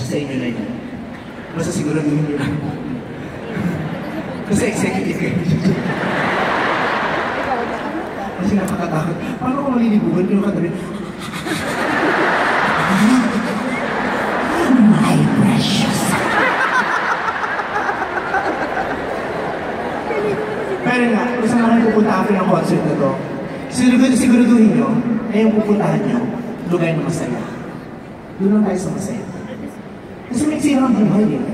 Nasa inyo na yun. Basta siguraduhin nyo lang. Kasi executive kayo. Kasi napakatakot. Paano kung malilibugan yung katabi? My precious. Pero nga, kung saan naman pupunta ako ng concert na to, siguraduhin nyo na yung pupuntahan nyo, lugar na masaya. Doon lang tayo sa masaya. Kasi may sirang buhay eh.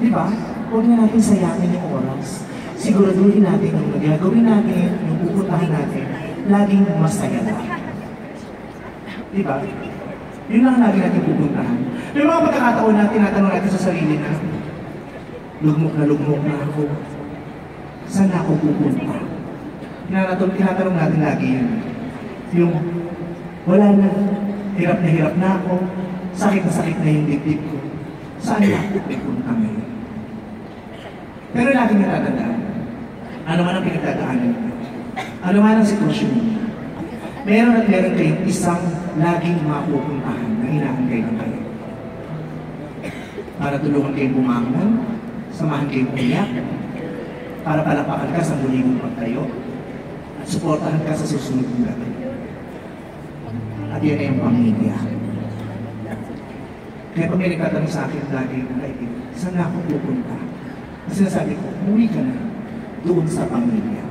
Di ba? Huwag na natin sayangin yung oras. Siguraduhin natin yung magagawin natin, yung pupuntahan natin, laging masaya na. Di ba? Yun lang lagi natin pupuntahan. May mga pagkakataon na tinatanong natin sa sarili na, lugmok na ako. Saan ako pupunta? Tinatanong natin lagi yun. Yung, wala na, hirap na ako, sakit na yung dibdib ko. Saan ako pupunta ngayon? Pero laging natatandaan, ano man ang pinagdadaanan mo, ano man ang sitwasyon mo, meron kayong isang laging mapupuntahan na inaantay ng kayo. Para tulungan kayong bumangon, samahan kayong umiyak, para palapakan ka sa muling pagtayo, at suportahan ka sa susunod ng gabi. At yan ay ang pamilya. Kaya pag may nagtatanong sa akin lagi ng kaibigan, saan na ako pupunta? Kasi nasabi ko, umuwi ka na doon sa pamilya.